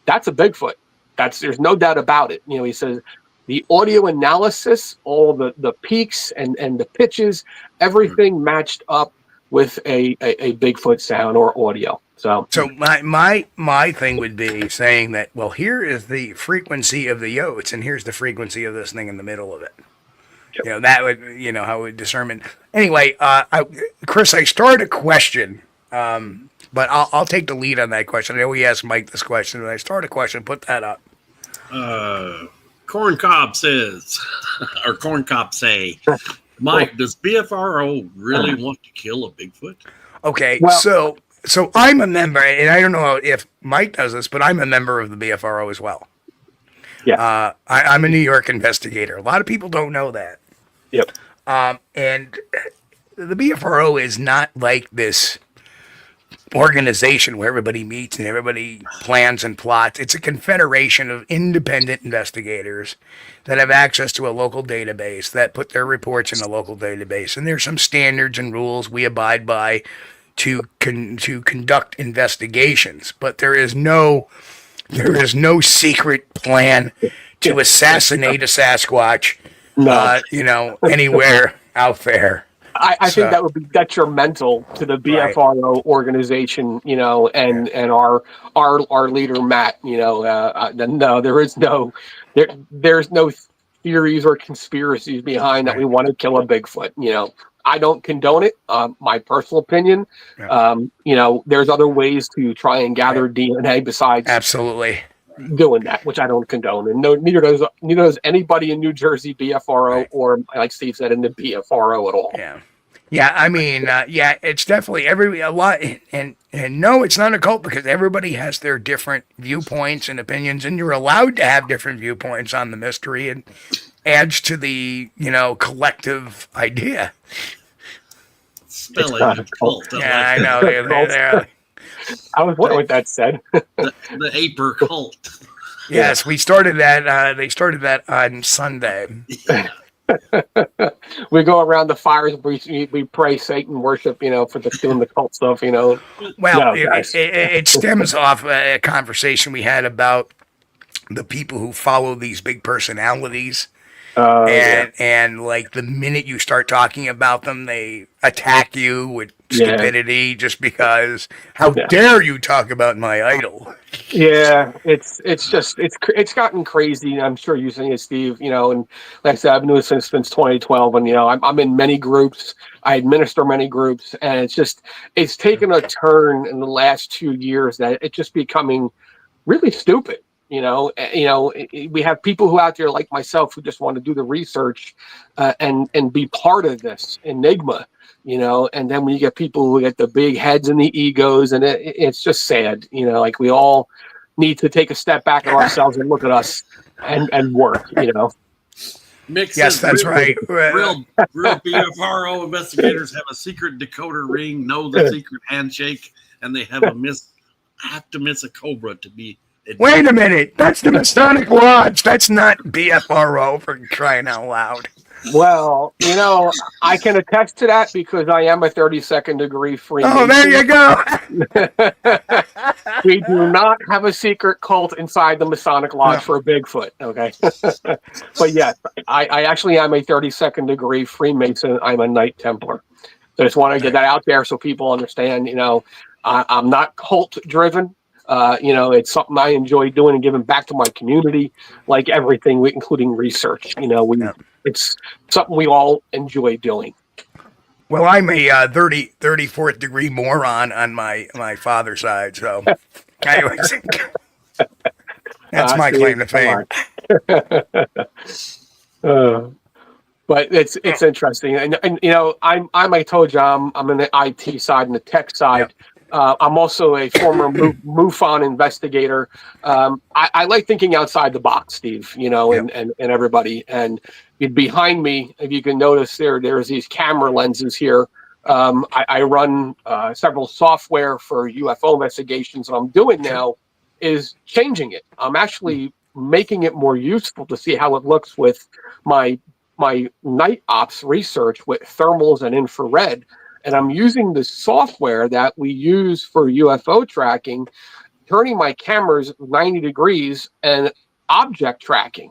that's a Bigfoot. There's no doubt about it. He says the audio analysis, all the peaks and the pitches, everything matched up with a Bigfoot sound or audio. So my thing would be saying that, well, here is the frequency of the yotes, and here's the frequency of this thing in the middle of it. Yep. That would, how we determine. Anyway, Chris, I started a question, but I'll take the lead on that question. I know we asked Mike this question, and I started a question. Put that up. Corn Cob says, or Corn Cob say, Mike, does BFRO really want to kill a Bigfoot? Okay, well, So I'm a member, and I don't know if Mike does this, but I'm a member of the BFRO as well. Yeah. I'm a New York investigator. A lot of people don't know that. Yep. And the BFRO is not like this organization where everybody meets and everybody plans and plots. It's a confederation of independent investigators that have access to a local database that put their reports in a local database. And there's some standards and rules we abide by to conduct investigations, but there is no secret plan to assassinate a Sasquatch, anywhere out there. I think that would be detrimental to the BFRO organization, and our leader Matt. No, there's no theories or conspiracies behind that we want to kill a Bigfoot. I don't condone it. My personal opinion. Yeah. There's other ways to try and gather DNA besides Absolutely. doing that, which I don't condone. And no, neither does anybody in New Jersey BFRO Right. or, like Steve said, in the BFRO at all. Yeah. Yeah, I mean, it's definitely a lot, and no, it's not a cult because everybody has their different viewpoints and opinions, and you're allowed to have different viewpoints on the mystery, and adds to the collective idea. Spelling a cult. Yeah, I know. They're I was wondering what that said. the Aper cult. Yes, we started that. They started that on Sunday. We go around the fires, we pray Satan, worship, for doing the cult stuff, Well, No, it stems off a conversation we had about the people who follow these big personalities. And like the minute you start talking about them, they attack you with stupidity just because. How dare you talk about my idol? Yeah, it's gotten crazy. I'm sure you've seen it, Steve. And like I said, I've been doing it since 2012, and I'm in many groups. I administer many groups, and it's taken a turn in the last 2 years that it's just becoming really stupid. We have people who out there like myself who just want to do the research and be part of this enigma. And then when you get people who get the big heads and the egos, and it's just sad. Like we all need to take a step back at ourselves and look at us and work. Mick Yes, says that's right. Real BFRO investigators have a secret decoder ring, know the secret handshake, and they have to miss a cobra to be. Wait a minute. That's the Masonic Lodge. That's not BFRO, for crying out loud. Well, I can attest to that because I am a 32nd degree Freemason. Oh, there you go. We do not have a secret cult inside the Masonic Lodge for a Bigfoot, okay? But yes, I actually am a 32nd degree Freemason. I'm a Knight Templar. So I just want to get that out there so people understand, I'm not cult driven. It's something I enjoy doing and giving back to my community, like everything, including research. It's something we all enjoy doing. Well, I'm a 34th degree moron on my father's side, so anyways, that's my claim to fame. But it's interesting, and I told you I'm in the IT side and the tech side. Yep. I'm also a former MUFON investigator. I like thinking outside the box, Steve, and everybody. And behind me, if you can notice there's these camera lenses here. I run several software for UFO investigations. What I'm doing now is changing it. I'm actually making it more useful to see how it looks with my night ops research with thermals and infrared. And I'm using the software that we use for UFO tracking, turning my cameras 90 degrees and object tracking.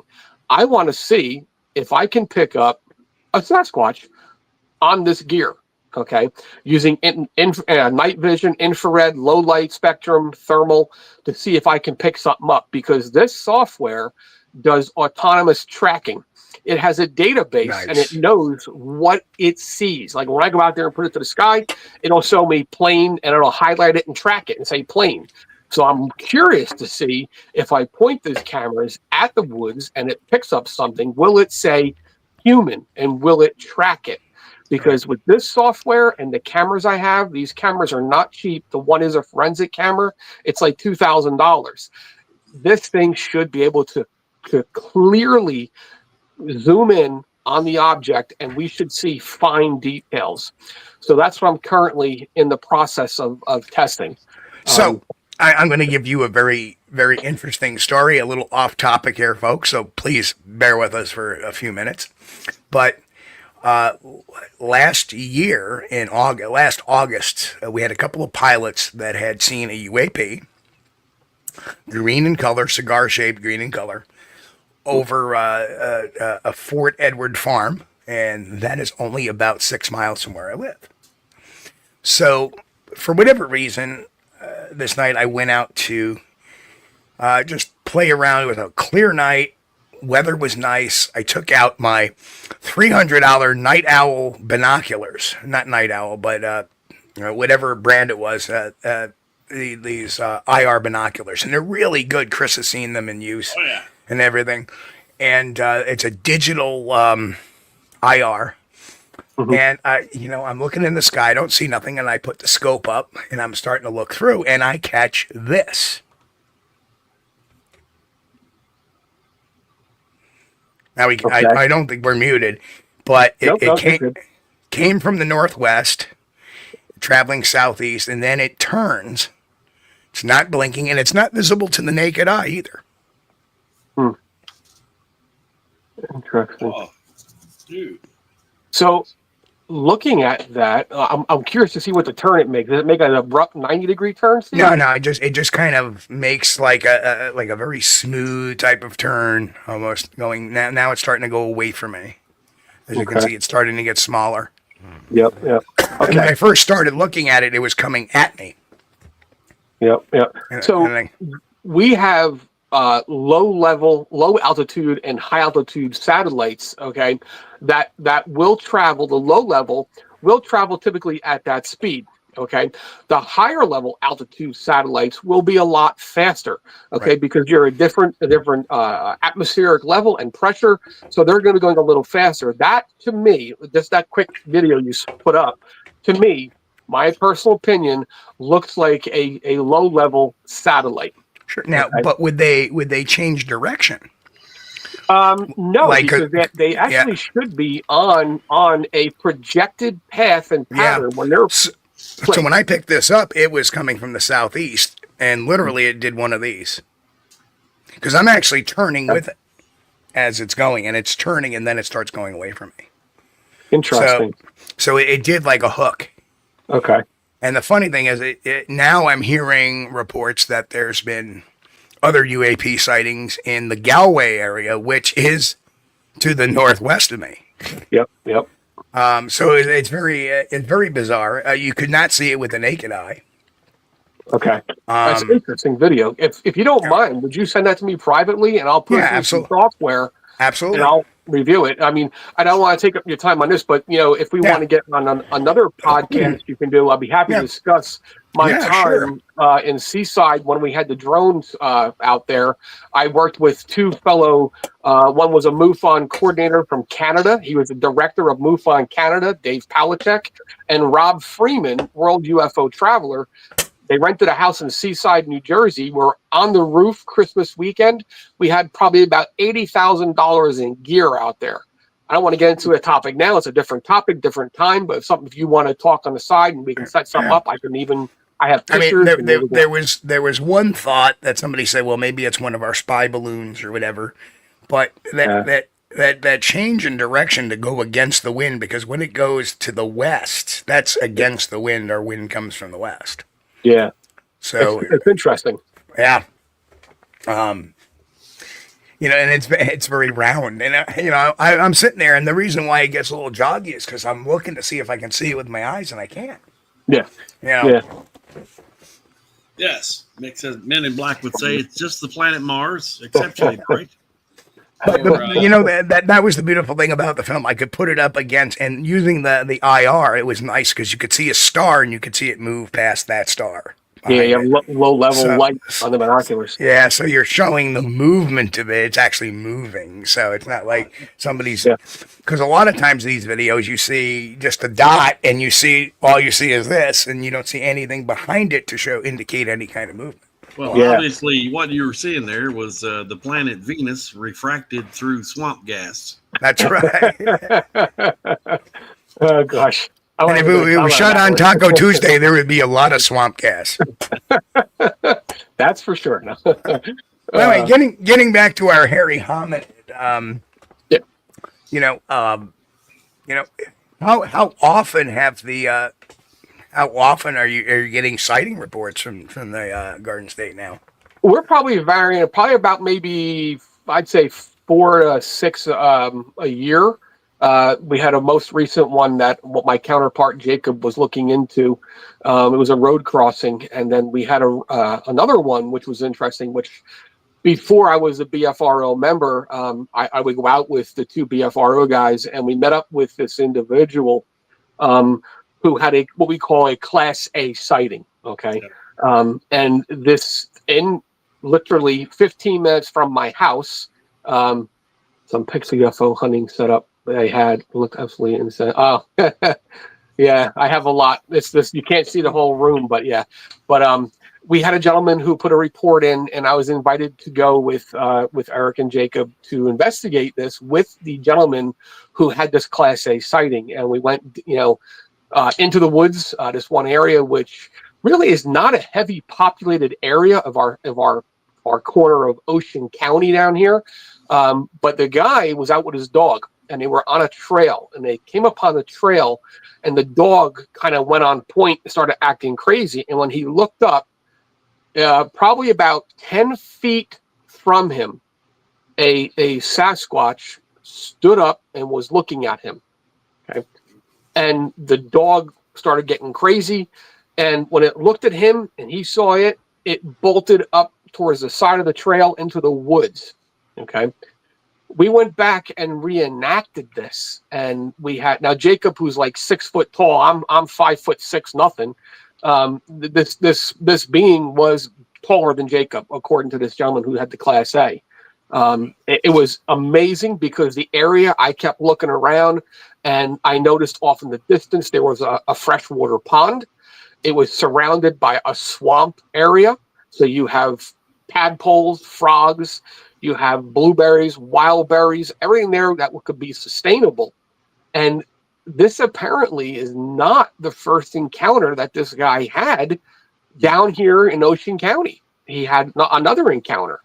I want to see if I can pick up a Sasquatch on this gear, okay? Using night vision, infrared, low light spectrum, thermal, to see if I can pick something up, because this software does autonomous tracking. It has a database and it knows what it sees. Like when I go out there and put it to the sky, it'll show me plane and it'll highlight it and track it and say plane. So I'm curious to see if I point these cameras at the woods and it picks up something, will it say human and will it track it? Because with this software and the cameras I have, these cameras are not cheap. The one is a forensic camera. It's like $2,000. This thing should be able to clearly zoom in on the object and we should see fine details. So that's what I'm currently in the process of testing. So I'm going to give you a very, very interesting story, a little off topic here, folks. So please bear with us for a few minutes. But last August, we had a couple of pilots that had seen a UAP, green in color, cigar-shaped green in color, over a Fort Edward farm, and that is only about 6 miles from where I live. So, for whatever reason, this night I went out to just play around with a clear night, weather was nice. I took out my $300 night owl binoculars, not night owl, but whatever brand it was. These IR binoculars, and they're really good. Chris has seen them in use and everything. And it's a digital IR. Mm-hmm. And I'm looking in the sky, I don't see nothing, and I put the scope up, and I'm starting to look through, and I catch this. Now I don't think we're muted, but it came from the northwest, traveling southeast, and then it turns. It's not blinking, and it's not visible to the naked eye either. Interesting. Oh, dude. So, looking at that, I'm curious to see what the turn it makes. Does it make an abrupt 90-degree turn, Steve? No. It just kind of makes like a very smooth type of turn, almost going. Now it's starting to go away from me. As you can see, it's starting to get smaller. Yep. Okay. And when I first started looking at it, it was coming at me. Yep. So we have low altitude and high altitude satellites, okay, that will travel. The low level will travel typically at that speed, okay. The higher level altitude satellites will be a lot faster, okay, right, because you're a different atmospheric level and pressure, so they're going to be going a little faster. That, to me, just that quick video you put up, to me, my personal opinion, looks like a low level satellite. Sure. Now, okay, but would they change direction? No, because they actually should be on a projected path and pattern when they're. So when I picked this up, it was coming from the southeast, and literally it did one of these. Because I'm actually turning with it as it's going, and it's turning, and then it starts going away from me. Interesting. So it did like a hook. Okay. And the funny thing is, now I'm hearing reports that there's been other UAP sightings in the Galway area, which is to the northwest of me. Yep. So it's very bizarre. You could not see it with the naked eye. Okay. That's an interesting video. If you don't mind, would you send that to me privately, and I'll put it in some software. Absolutely. And I'll review it. I mean, I don't want to take up your time on this, but if we want to get on another podcast, you can do. I'll be happy to discuss my time in Seaside when we had the drones out there. I worked with two fellow. One was a MUFON coordinator from Canada. He was the director of MUFON Canada, Dave Palachek, and Rob Freeman, World UFO Traveler. They rented a house in Seaside, New Jersey. We're on the roof Christmas weekend. We had probably about $80,000 in gear out there. I don't want to get into a topic now. It's a different topic, different time. But if you want to talk on the side and we can set something up, I have pictures. I mean, there was one thought that somebody said, well, maybe it's one of our spy balloons or whatever. But that change in direction to go against the wind, because when it goes to the west, that's against the wind. Our wind comes from the west. Yeah. So it's interesting. Yeah. And it's very round, and I'm sitting there, and the reason why it gets a little joggy is because I'm looking to see if I can see it with my eyes, and I can't. Yeah. Yeah. Yes. Men in Black would say it's just the planet Mars, exceptionally bright. But that was the beautiful thing about the film. I could put it up against, and using the IR, it was nice because you could see a star and you could see it move past that star. Yeah, you have low level light on the binoculars. Yeah, so you're showing the movement of it. It's actually moving, so it's not like somebody's. Because a lot of times these videos, you see just a dot, and all you see is this, and you don't see anything behind it to indicate any kind of movement. Well, obviously, what you were seeing there was the planet Venus refracted through swamp gas. That's right. Oh, gosh. And if it was shot on Taco Tuesday, there would be a lot of swamp gas. That's for sure. Anyway, getting back to our hairy hominid, how often are you getting sighting reports from the Garden State now? We're probably varying, about maybe, I'd say 4 to 6 a year. We had a most recent one that my counterpart Jacob was looking into. It was a road crossing, and then we had another one which was interesting, which before I was a BFRO member, I would go out with the two BFRO guys, and we met up with this individual who had what we call a Class A sighting. Okay, and this in literally 15 minutes from my house, some pixie UFO hunting setup they had looked absolutely insane. Oh, yeah, I have a lot. This you can't see the whole room, but yeah, but we had a gentleman who put a report in, and I was invited to go with Eric and Jacob to investigate this with the gentleman who had this Class A sighting, and we went, into the woods, this one area which really is not a heavy populated area of our corner of Ocean County down here, but the guy was out with his dog, and they were on a trail, and they came upon the trail, and the dog kind of went on point and started acting crazy, and when he looked up, probably about 10 feet from him, a Sasquatch stood up and was looking at him. Okay. And the dog started getting crazy. And when it looked at him and he saw it, it bolted up towards the side of the trail into the woods. Okay. We went back and reenacted this. And we had, now Jacob, who's like 6 foot tall, I'm 5'6" nothing. This being was taller than Jacob, according to this gentleman who had the Class A. It was amazing because the area, I kept looking around, and I noticed off in the distance there was a freshwater pond. It was surrounded by a swamp area, so you have tadpoles, frogs, you have blueberries, wild berries, everything there that could be sustainable. And this apparently is not the first encounter that this guy had down here in Ocean County. He had another encounter.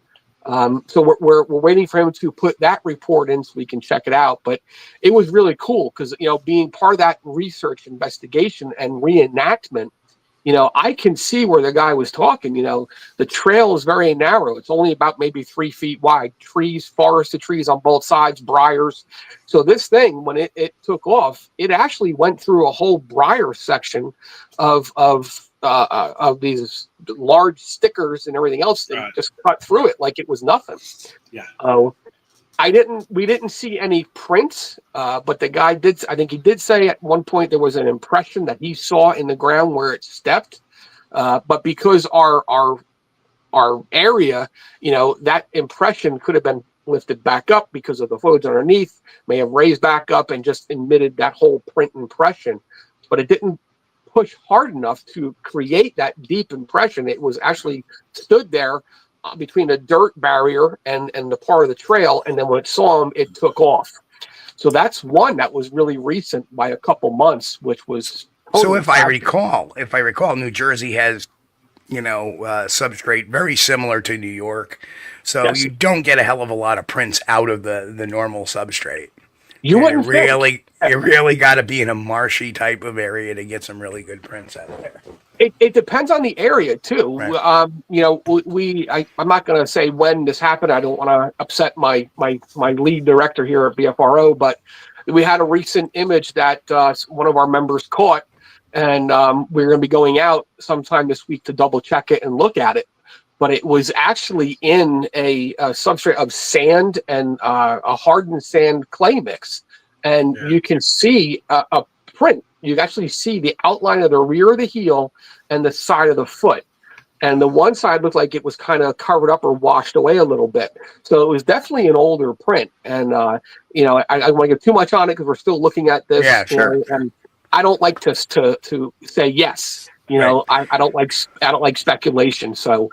So we're waiting for him to put that report in so we can check it out. But it was really cool because, being part of that research, investigation, and reenactment, I can see where the guy was talking. The trail is very narrow. It's only about maybe 3 feet wide. Trees, forested trees on both sides, briars. So this thing, when it took off, it actually went through a whole briar section of these large stickers and everything else that just cut through it like it was nothing. Yeah. We didn't see any prints, but the guy did. I think he did say at one point there was an impression that he saw in the ground where it stepped. But because our area, that impression could have been lifted back up because of the foliage underneath, may have raised back up and just emitted that whole print impression, but it didn't push hard enough to create that deep impression. It was actually stood there between the dirt barrier and the part of the trail, and then when it saw him, it took off. So that's one that was really recent by a couple months, which was so if I recall, New Jersey has substrate very similar to New York, so yes. You don't get a hell of a lot of prints out of the normal substrate. You really got to be in a marshy type of area to get some really good prints out of there. It depends on the area too. Right. I'm not going to say when this happened. I don't want to upset my lead director here at BFRO, but we had a recent image that one of our members caught, and we're going to be going out sometime this week to double check it and look at it. But it was actually in a substrate of sand and a hardened sand clay mix. And you can see a print. You actually see the outline of the rear of the heel and the side of the foot. And the one side looked like it was kind of covered up or washed away a little bit. So it was definitely an older print. And, I don't want to get too much on it because we're still looking at this. Yeah, sure. And I don't like to say yes. I don't like speculation. So,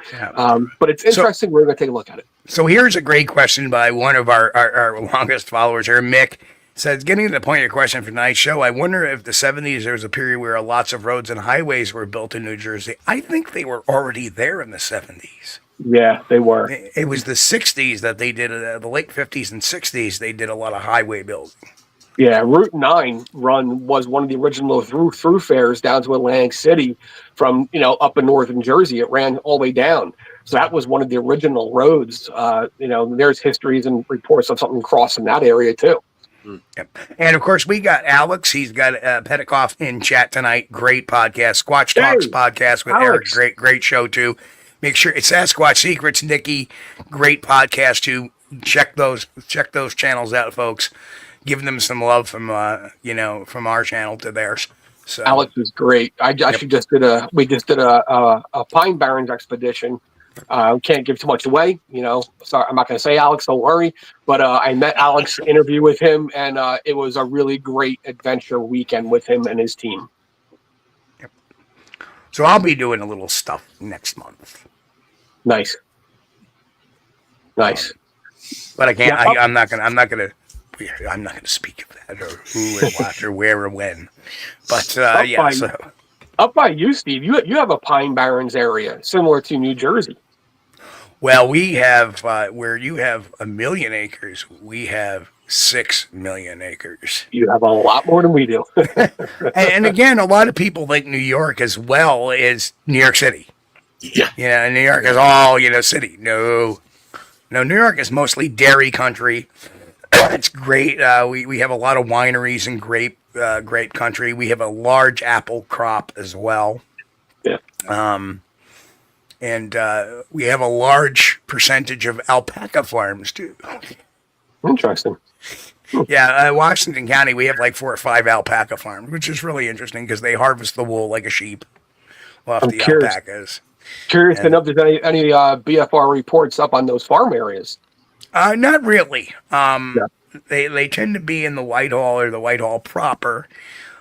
but it's interesting. We're going to take a look at it. So here's a great question by one of our longest followers here, Mick. Says, getting to the point of your question for tonight's show, I wonder if the 70s, there was a period where lots of roads and highways were built in New Jersey. I think they were already there in the 70s. Yeah, they were. It was the 60s that they did, the late 50s and 60s, they did a lot of highway building. Yeah, Route 9 run was one of the original thoroughfares down to Atlantic City from, up in northern Jersey. It ran all the way down. So that was one of the original roads. There's histories and reports of something crossing that area, too. Yep. And of course, we got Alex. He's got Petikoff in chat tonight. Great podcast, Squatch Talks podcast with Alex. Eric. Great show too. make sure it's Sasquatch Secrets. Nikki, great podcast too. Check those channels out, folks. Give them some love from from our channel to theirs. So Alex is great. I actually we just did a Pine Barrens expedition. Can't give too much away, Sorry, I'm not going to say Alex. Don't worry. But I met Alex, interview with him, and it was a really great adventure weekend with him and his team. Yep. So I'll be doing a little stuff next month. Nice. But I can't. I'm not gonna speak of that or who and what or where or when. But up by you, Steve, you have a Pine Barrens area similar to New Jersey. Well, we have where you have 1 million acres, we have 6 million acres. You have a lot more than we do. and again, a lot of people think New York as well as New York City. Yeah. New York is all city. No, New York is mostly dairy country. It's great. We have a lot of wineries and grape country. We have a large apple crop as well. Yeah. And we have a large percentage of alpaca farms too. Interesting. Yeah, Washington County, we have like 4 or 5 alpaca farms, which is really interesting because they harvest the wool like a sheep off the alpacas. Curious to know if there's any BFR reports up on those farm areas. Not really. They tend to be in the Whitehall or the Whitehall proper.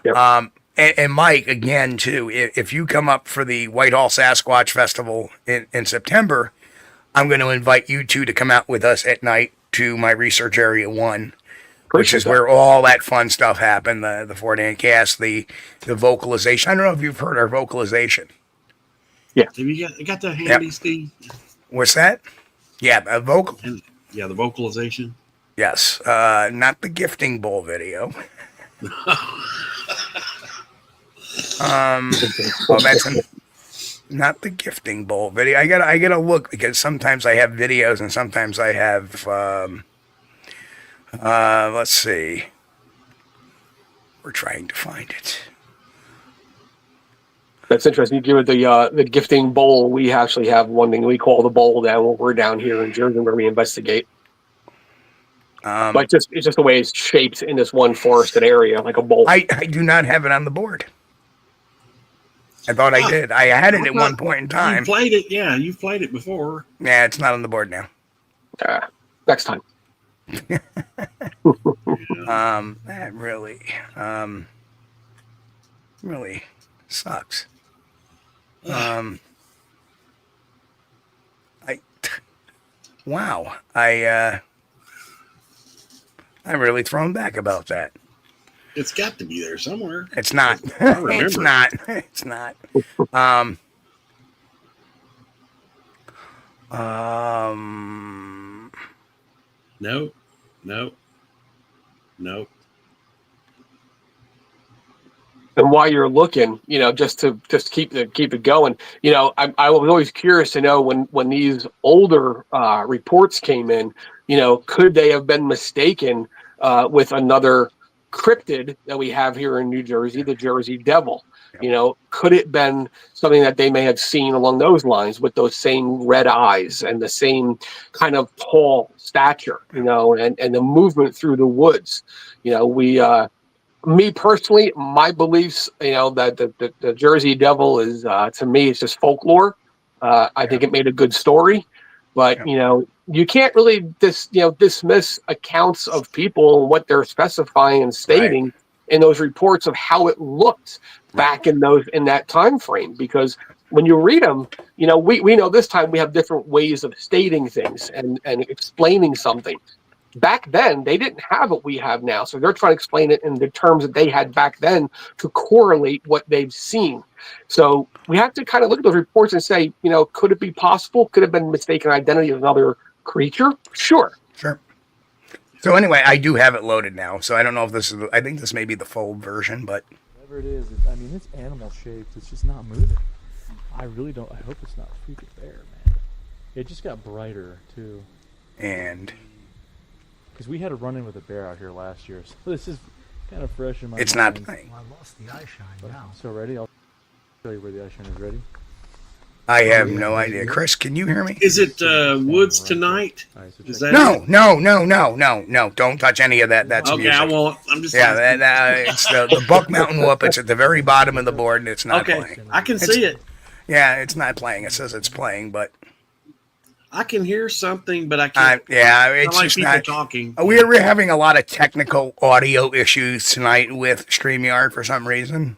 Yep. And Mike, again, too, if you come up for the Whitehall Sasquatch Festival in September, I'm going to invite you two to come out with us at night to my research area 1, which is where all that fun stuff happened. The Fort Ann cast, the vocalization. I don't know if you've heard our vocalization. Yeah. Have you got that handy, Steve? What's that? Yeah, vocal. Yeah, the vocalization. Yes, not the gifting bowl video. That's not the gifting bowl video. I gotta look because sometimes I have videos and sometimes I have. Let's see. We're trying to find it. That's interesting. You give it the gifting bowl. We actually have one thing we call the bowl down when we're down here in Jersey where we investigate. But it's just the way it's shaped in this one forested area, like a bowl. I do not have it on the board. I thought I did. I had it at one point in time. You played it, yeah. You've played it before. Yeah, it's not on the board now. Next time. That really sucks. I'm really thrown back about that. It's got to be there somewhere. It's not. It's not. It's not. Nope. And while you're looking, just to keep it going, I was always curious to know when these older reports came in, could they have been mistaken with another cryptid that we have here in New Jersey, the Jersey Devil? Could it been something that they may have seen along those lines with those same red eyes and the same kind of tall stature, and the movement through the woods? Me personally, my beliefs, that the Jersey Devil is, to me, it's just folklore. I think it made a good story, but you can't really dismiss accounts of people and what they're specifying and stating in those reports of how it looked back in that time frame. Because when you read them, we know this time we have different ways of stating things and explaining something. Back then, they didn't have what we have now. So they're trying to explain it in the terms that they had back then to correlate what they've seen. So we have to kind of look at those reports and say, could it be possible? Could it have been mistaken identity of another creature? Sure. So anyway, I do have it loaded now. So I don't know if this is, I think this may be the full version, but. Whatever it is, it's animal shaped. It's just not moving. I hope it's not a freaking bear, man. It just got brighter, too. And. Because we had a run-in with a bear out here last year, so this is kind of fresh in my mind. It's not playing. Well, I lost the eye shine now. So ready? I'll show you where the eye shine is. Ready? I have no idea. Chris, can you hear me? Is it Woods tonight? Is that No, it? no. Don't touch any of that. That's Okay, music. I won't. I'm just Yeah, it's the Buck Mountain Whoop. It's at the very bottom of the board, and it's not okay. playing. I can see it. Yeah, it's not playing. It says it's playing, but I can hear something, but I can't. it's I like just people not. talking. We're having a lot of technical audio issues tonight with StreamYard for some reason.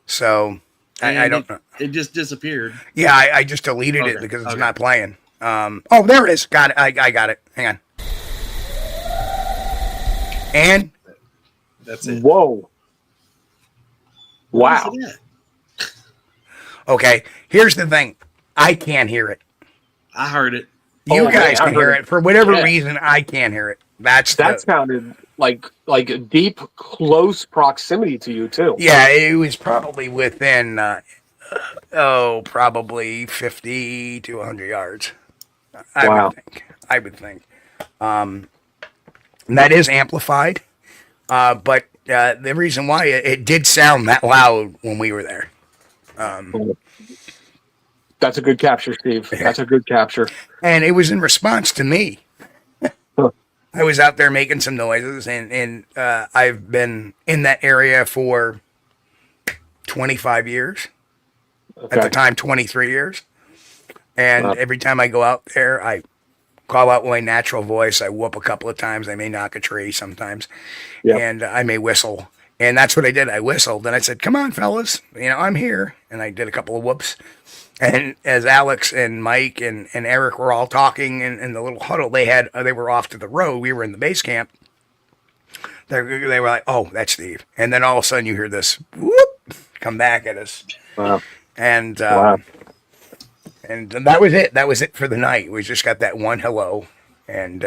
So I don't know. It just disappeared. Yeah, I just deleted it because it's not playing. Oh, there it is. Got it. I got it. Hang on. And That's it. Whoa. Wow. What is it? okay, here's the thing. I can't hear it. I heard it. You guys I can hear heard it. For whatever Yeah. reason, I can't hear it. That sounded like a deep, close proximity to you too. Yeah, it was probably within, probably 50 to 100 yards. Wow. I would think. And that is amplified. But the reason why it did sound that loud when we were there. That's a good capture, Steve. That's a good capture. And it was in response to me. Huh. I was out there making some noises, and I've been in that area for 25 years. Okay. At the time, 23 years. And every time I go out there, I call out my natural voice. I whoop a couple of times. I may knock a tree sometimes. Yep. And I may whistle. And that's what I did. I whistled, and I said, come on, fellas. I'm here. And I did a couple of whoops. And as Alex and Mike and Eric were all talking in the little huddle they were off to the road. We were in the base camp. They were like, oh, that's Steve. And then all of a sudden you hear this whoop come back at us. Wow. And Wow. and that was it. That was it for the night. We just got that one hello. And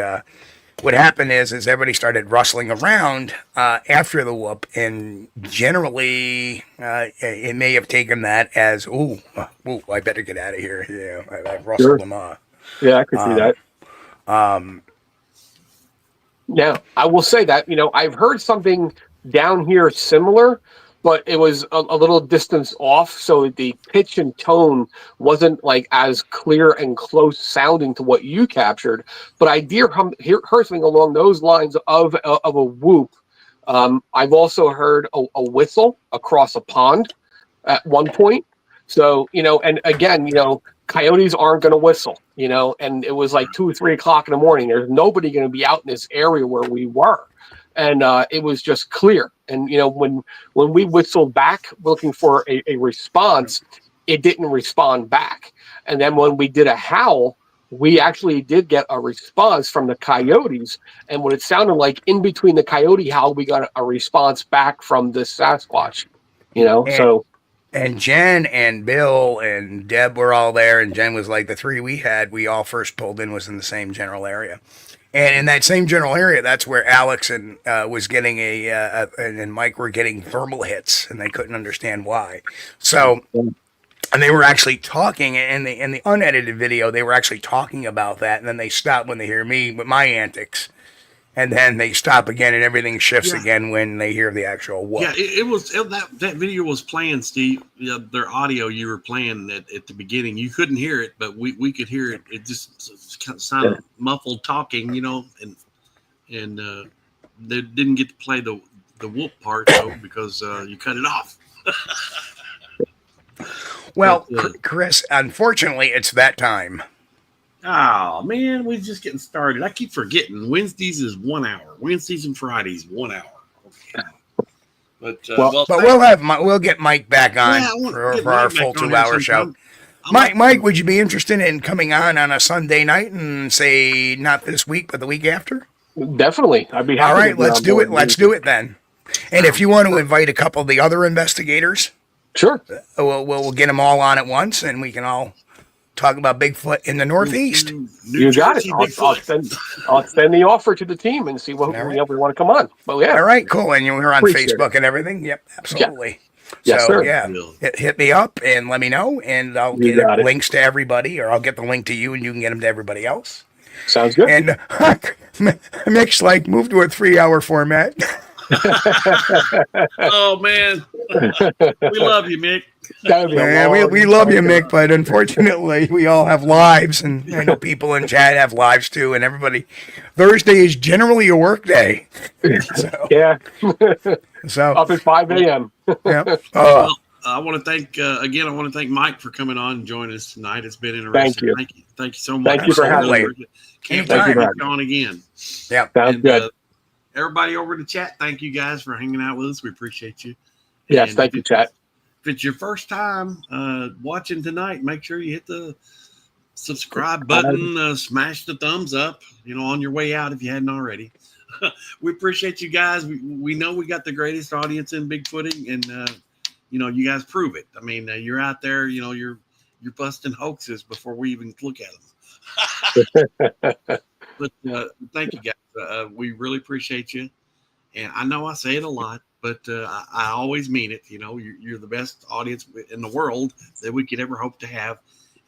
what happened is everybody started rustling around after the whoop, and generally it may have taken that as, ooh, I better get out of here. I've rustled them off. Yeah, I could see that. Now, I will say that, I've heard something down here similar, but it was a little distance off, so the pitch and tone wasn't like as clear and close sounding to what you captured. But I heard something along those lines of a whoop. I've also heard a whistle across a pond at one point. So, and again, coyotes aren't going to whistle, and it was like 2 or 3 o'clock in the morning. There's nobody going to be out in this area where we were. And it was just clear. And, when we whistled back looking for a response, it didn't respond back. And then when we did a howl, we actually did get a response from the coyotes. And what it sounded like in between the coyote howl, we got a response back from the Sasquatch, And Jen and Bill and Deb were all there, and Jen was like the 3 we all first pulled in was in the same general area. And in that same general area, that's where Alex and was getting and Mike were getting thermal hits, and they couldn't understand why. So, and they were actually talking in the unedited video. They were actually talking about that, and then they stopped when they hear me with my antics, and then they stop again, and everything shifts again when they hear the actual whoop. Yeah, it was that video was playing, Steve. Their audio you were playing at the beginning. You couldn't hear it, but we could hear it. It just kind of sounded muffled talking, and they didn't get to play the whoop part though because you cut it off. Well, Chris, unfortunately, it's that time. Oh man, we're just getting started. I keep forgetting Wednesdays is 1 hour. Wednesdays and Fridays 1 hour. Okay. But we'll get Mike back on for our full 2-hour show. Mike, would you be interested in coming on a Sunday night and say not this week but the week after? Definitely, I'd be happy. All right, let's do it. Let's do it then. And if you want to invite a couple of the other investigators, sure, we'll get them all on at once, and we can all talk about Bigfoot in the Northeast. You got it. I'll send the offer to the team and see what we want to come on. But yeah. All right, cool. And you're on Facebook and everything. Yep, absolutely. Yeah. Yes, sir. Yeah, hit me up and let me know, and I'll get links to everybody, or I'll get the link to you, and you can get them to everybody else. Sounds good. And Mick's like, move to a 3-hour format. Oh man, we love you, Mick. That would be a Man, long we love you, time. Mick, but unfortunately, we all have lives, and I know people in chat have lives too, and everybody. Thursday is generally a work day. So, Yeah. so Up at 5 a.m. yeah. Well, I want to thank again. I want to thank Mike for coming on and joining us tonight. It's been interesting. Thank you so much. Thank you for having me. Can't Thank wait you to for get you on again. Yeah. Sounds And, good. Everybody over in the chat, thank you guys for hanging out with us. We appreciate you. Yes, And thank you, chat. If it's your first time watching tonight, make sure you hit the subscribe button, smash the thumbs up, on your way out if you hadn't already. We appreciate you guys. We know we got the greatest audience in Bigfooting, and you guys prove it. I mean, you're out there, you're busting hoaxes before we even look at them. But thank you guys. We really appreciate you. And I know I say it a lot, but I always mean it. You're the best audience in the world that we could ever hope to have.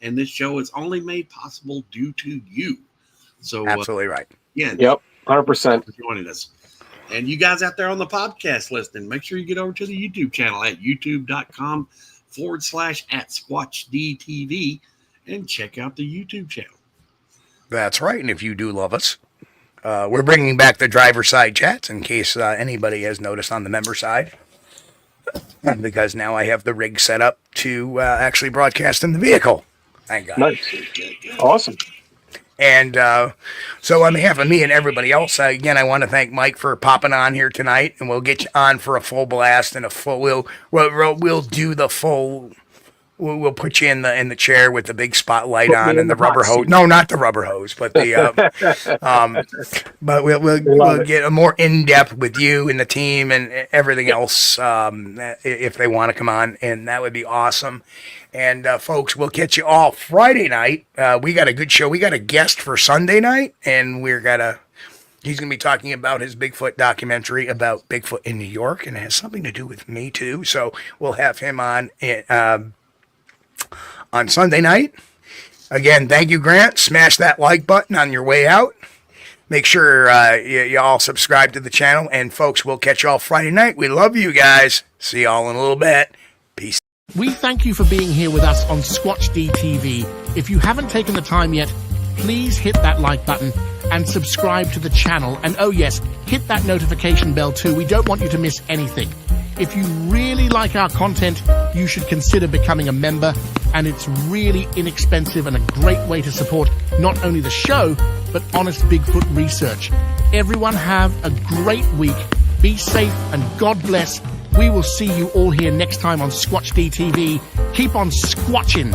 And this show is only made possible due to you. So Absolutely right. Yeah. Yep, 100%. For joining us. And you guys out there on the podcast listening, make sure you get over to the YouTube channel at youtube.com/@SquatchDTV and check out the YouTube channel. That's right. And if you do love us, we're bringing back the driver side chats in case anybody has noticed on the member side. Because now I have the rig set up to actually broadcast in the vehicle. Thank God. Nice. Awesome. And so on behalf of me and everybody else, again, I want to thank Mike for popping on here tonight, and we'll get you on for a full blast and a full. We'll do the full. We'll put you in the chair with the big spotlight on and the rubber hose. No, not the rubber hose, but the. But we'll get a more in depth with you and the team and everything else if they want to come on, and that would be awesome. And folks, we'll catch you all Friday night. We got a good show. We got a guest for Sunday night, and he's going to be talking about his Bigfoot documentary about Bigfoot in New York, and it has something to do with me too. So we'll have him on Sunday night. Again, thank you, Grant. Smash that like button on your way out. Make sure you all subscribe to the channel. And folks, we'll catch you all Friday night. We love you guys. See y'all in a little bit. Peace. We thank you for being here with us on Squatch-D TV. If you haven't taken the time yet, please hit that like button and subscribe to the channel. And oh yes, hit that notification bell too. We don't want you to miss anything. If you really like our content, you should consider becoming a member, and it's really inexpensive and a great way to support not only the show, but honest Bigfoot research. Everyone have a great week. Be safe and God bless. We will see you all here next time on Squatch-D TV. Keep on squatching.